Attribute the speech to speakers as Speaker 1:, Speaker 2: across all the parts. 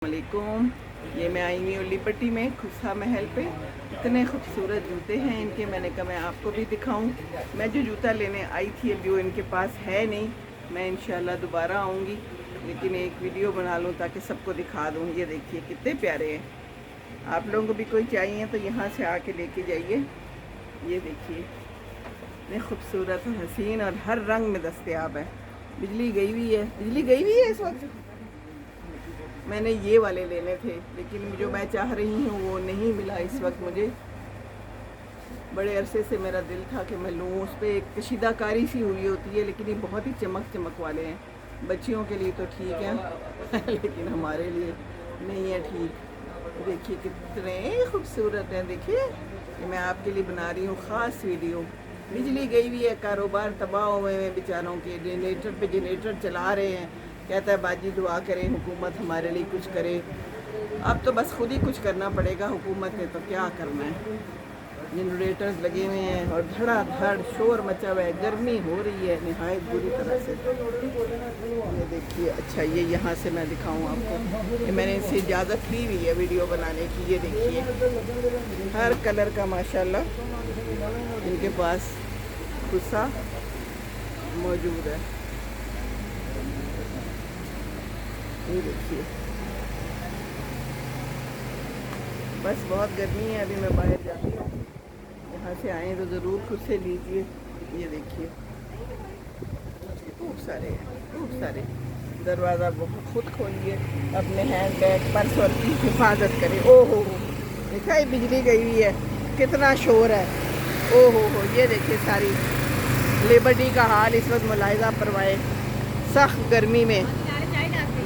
Speaker 1: वालेकुम। ये मैं आई हुई हूँ लिबर्टी में खुसा महल पे। इतने खूबसूरत जूते हैं इनके, मैंने कहा मैं आपको भी दिखाऊं। मैं जो जूता लेने आई थी अभी वो इनके पास है नहीं, मैं इंशाल्लाह दोबारा आऊँगी, लेकिन एक वीडियो बना लूँ ताकि सबको दिखा दूँ। ये देखिए कितने प्यारे हैं। आप लोगों को भी कोई चाहिए तो यहाँ से आके लेके जाइए। ये देखिए इतने खूबसूरत हसीन और हर रंग में दस्तयाब है। बिजली गई हुई है, बिजली गई हुई है इस वक्त। मैंने ये वाले लेने थे लेकिन जो मैं चाह रही हूँ वो नहीं मिला इस वक्त मुझे। बड़े अरसे से मेरा दिल था कि मैं लूँ। उस पर एक कशीदाकारी सी हुई होती है, लेकिन ये बहुत ही चमक चमक वाले हैं। बच्चियों के लिए तो ठीक है लेकिन हमारे लिए नहीं है ठीक। देखिए कितने खूबसूरत हैं। देखिए ये मैं आपके लिए बना रही हूँ ख़ास वीडियो। बिजली गई हुई है, कारोबार तबाह हुए हैं बेचारों के। जनरेटर पे जनरेटर चला रहे हैं। कहता है बाजी दुआ करें हुकूमत हमारे लिए कुछ करे। अब तो बस खुद ही कुछ करना पड़ेगा, हुकूमत ने तो क्या करना है। जनरेटर्स लगे हुए हैं और धड़ाधड़ शोर मचा हुआ है। गर्मी हो रही है निहायत बुरी तरह से। ये देखिए, अच्छा ये यहाँ से मैं दिखाऊँ आपको। ये मैंने इनसे इजाज़त ली हुई है वीडियो बनाने की। ये देखिए हर कलर का माशाल्लाह इनके पास खुसा मौजूद है। ये देखिए, बस बहुत गर्मी है, अभी मैं बाहर जाती हूँ। यहाँ से आए तो ज़रूर खुद से लीजिए। ये देखिए खूब सारे हैं, खूब सारे। दरवाज़ा खुद खोलिए, अपने हैंड बैग पर्स और की हिफाजत करें। ओहो देखा ये बिजली गई हुई है, कितना शोर है। ओहो ये देखिए सारी लिबर्टी का हाल इस वक्त मुलाहिजा फरमाए। सख्त गर्मी में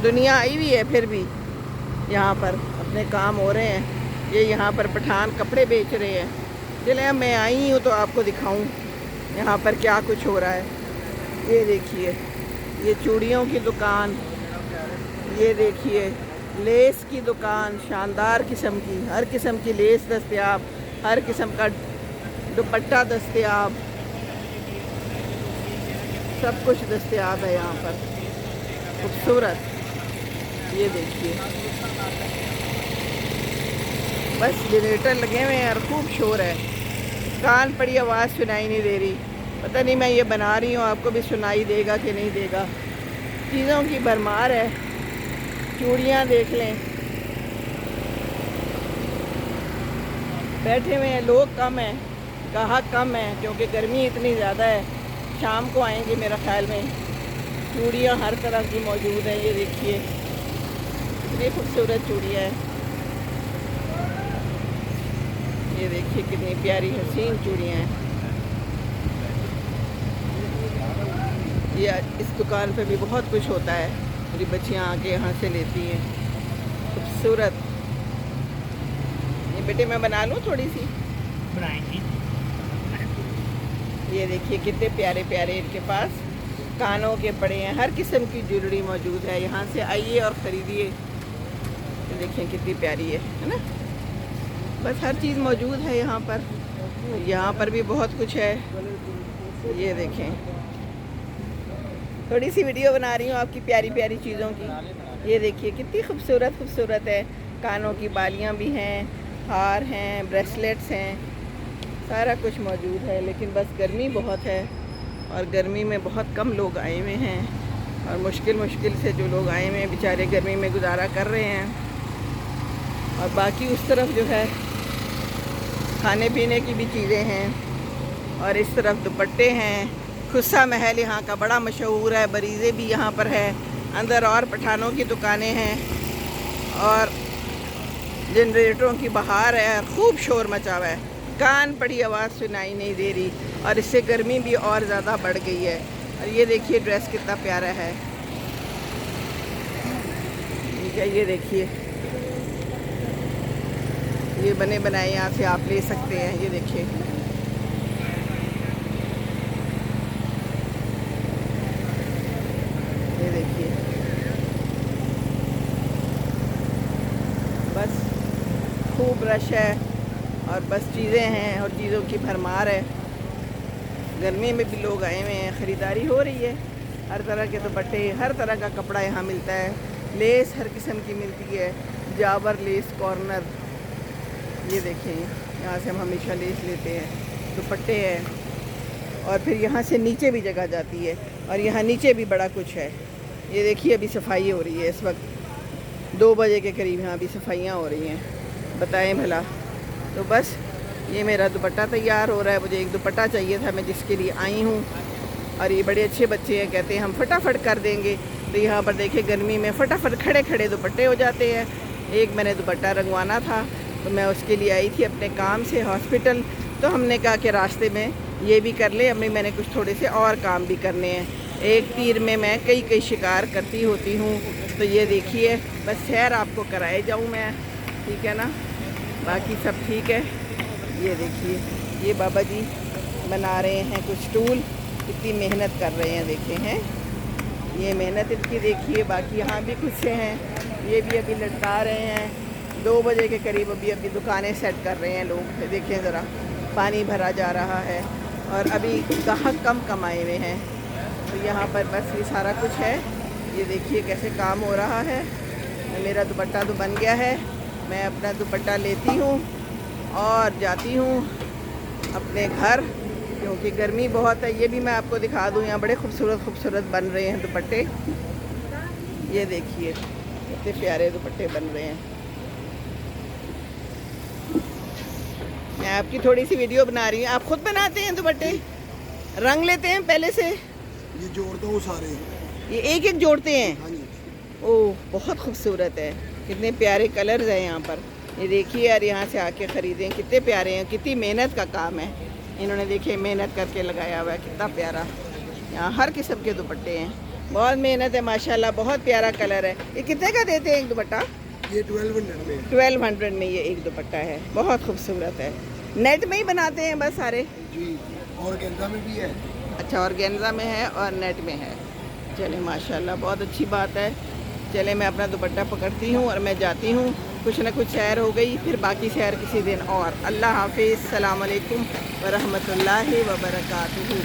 Speaker 1: दुनिया आई हुई है, फिर भी यहाँ पर अपने काम हो रहे हैं। ये यहाँ पर पठान कपड़े बेच रहे हैं। चले मैं आई हूँ तो आपको दिखाऊं यहाँ पर क्या कुछ हो रहा है। ये देखिए ये चूड़ियों की दुकान, ये देखिए लेस की दुकान, शानदार किस्म की, हर किस्म की लेस दस्तयाब, हर किस्म का दुपट्टा दस्तयाब, सब कुछ दस्तयाब है यहाँ पर। खूबसूरत ये देखिए, बस जनरेटर लगे हुए हैं और खूब शोर है। कान पड़ी आवाज़ सुनाई नहीं दे रही। पता नहीं मैं ये बना रही हूँ आपको भी सुनाई देगा कि नहीं देगा। चीज़ों की भरमार है। चूड़ियाँ देख लें, बैठे हुए हैं लोग कम हैं, ग्राहक कम है क्योंकि गर्मी इतनी ज़्यादा है। शाम को आएंगे मेरा ख्याल में। चूड़ियाँ हर तरह की मौजूद हैं। ये देखिए कितनी खूबसूरत चूड़ियाँ हैं। ये देखिए कितनी प्यारी हसीन चूड़ियाँ हैं। ये इस दुकान पे भी बहुत कुछ होता है। मेरी बच्चियाँ आके यहाँ से लेती हैं। खूबसूरत। ये बेटे मैं बना लूँ थोड़ी सी?
Speaker 2: बनाएंगी।
Speaker 1: ये देखिए कितने प्यारे प्यारे इनके पास कानों के पड़े हैं। हर किस्म की ज्वेलरी मौजूद है। यहाँ से आइए और ख़रीदिए। ये देखिए कितनी प्यारी है ना। बस हर चीज़ मौजूद है यहाँ पर। यहाँ पर भी बहुत कुछ है। ये देखें, थोड़ी सी वीडियो बना रही हूँ आपकी प्यारी प्यारी चीज़ों की। ये देखिए कितनी खूबसूरत खूबसूरत है। कानों की बालियाँ भी हैं, हार हैं, ब्रेसलेट्स हैं, सारा कुछ मौजूद है। लेकिन बस गर्मी बहुत है और गर्मी में बहुत कम लोग आए हुए हैं और मुश्किल से जो लोग आए हुए हैं बेचारे गर्मी में गुजारा कर रहे हैं। और बाकी उस तरफ जो है खाने पीने की भी चीज़ें हैं और इस तरफ दुपट्टे हैं। खुसा महल यहाँ का बड़ा मशहूर है। बरीज़े भी यहाँ पर है। अंदर और पठानों की दुकानें हैं और जनरेटरों की बहार है। खूब शोर मचा हुआ है। कान पड़ी आवाज़ सुनाई नहीं दे रही और इससे गर्मी भी और ज़्यादा बढ़ गई है। और ये देखिए ड्रेस कितना प्यारा है। ठीक है, ये देखिए ये बने बनाए यहाँ से आप ले सकते हैं। ये देखिए ये देखिए, बस खूब रश है और बस चीज़ें हैं और चीज़ों की भरमार है। गर्मी में भी लोग आए हुए हैं, ख़रीदारी हो रही है। हर तरह के दुपट्टे, हर तरह का कपड़ा यहाँ मिलता है। लेस हर किस्म की मिलती है, जावर लेस कॉर्नर, ये देखें यहाँ से हम हमेशा लेस लेते हैं। दुपट्टे हैं और फिर यहाँ से नीचे भी जगह जाती है और यहाँ नीचे भी बड़ा कुछ है। ये देखिए अभी सफाई हो रही है, इस वक्त 2 बजे के करीब यहाँ अभी सफाइयाँ हो रही हैं, बताएं भला। तो बस ये मेरा दुपट्टा तैयार हो रहा है। मुझे एक दुपट्टा चाहिए था, मैं जिसके लिए आई हूँ। और ये बड़े अच्छे बच्चे हैं, कहते हैं हम फटाफट कर देंगे। तो यहाँ पर देखिए गर्मी में फटाफट खड़े खड़े दुपट्टे हो जाते हैं। एक मैंने दुपट्टा रंगवाना था तो मैं उसके लिए आई थी अपने काम से हॉस्पिटल, तो हमने कहा कि रास्ते में ये भी कर ले। अम्मी मैंने कुछ थोड़े से और काम भी करने हैं, एक तीर में मैं कई शिकार करती होती हूँ। तो ये देखिए बस सैर आपको कराए जाऊँ मैं, ठीक है ना, बाकी सब ठीक है। ये देखिए ये बाबा जी बना रहे हैं कुछ टूल, कितनी मेहनत कर रहे हैं, देखे हैं ये मेहनत इनकी देखिए। बाकी यहाँ भी कुछ से हैं, ये भी अभी लटका रहे हैं। 2 बजे के करीब अभी दुकानें सेट कर रहे हैं लोग। देखें ज़रा पानी भरा जा रहा है और अभी ग्राहक कम आए हुए हैं। तो यहाँ पर बस ये सारा कुछ है। ये देखिए कैसे काम हो रहा है। मेरा दुपट्टा तो बन गया है, मैं अपना दुपट्टा लेती हूँ और जाती हूँ अपने घर, क्योंकि गर्मी बहुत है। ये भी मैं आपको दिखा दूँ, यहाँ बड़े खूबसूरत बन रहे हैं दुपट्टे। ये देखिए कितने प्यारे दुपट्टे बन रहे हैं। मैं आपकी थोड़ी सी वीडियो बना रही हूँ। आप खुद बनाते हैं दुपट्टे, रंग लेते हैं पहले से?
Speaker 2: ये जोड़ता हूँ सारे,
Speaker 1: ये एक जोड़ते हैं?
Speaker 2: हाँ जी।
Speaker 1: ओह बहुत खूबसूरत है, कितने प्यारे कलर्स हैं यहाँ पर। ये देखिए यार, यहाँ से आके ख़रीदें, कितने प्यारे हैं, कितनी मेहनत का काम है। इन्होंने देखिए मेहनत करके लगाया हुआ है, कितना प्यारा। यहाँ हर किस्म के दुपट्टे हैं, बहुत मेहनत है माशाल्लाह, बहुत प्यारा कलर है। ये कितने का देते हैं एक दुपट्टा?
Speaker 2: ये 1200 में।
Speaker 1: 1200 में ये एक दुपट्टा है, बहुत खूबसूरत है। नेट में ही बनाते हैं बस सारे?
Speaker 2: जी, और गेंदा में भी है।
Speaker 1: अच्छा, ऑर्गेन्जा में है और नेट में है। चले माशाल्लाह, बहुत अच्छी बात है। चले मैं अपना दुपट्टा पकड़ती हूँ और मैं जाती हूँ। कुछ ना कुछ सैर हो गई, फिर बाकी सैर किसी दिन और। अल्लाह हाफिज़, सलाम अलैकुम व रहमतुल्लाहि व बरकातुहू।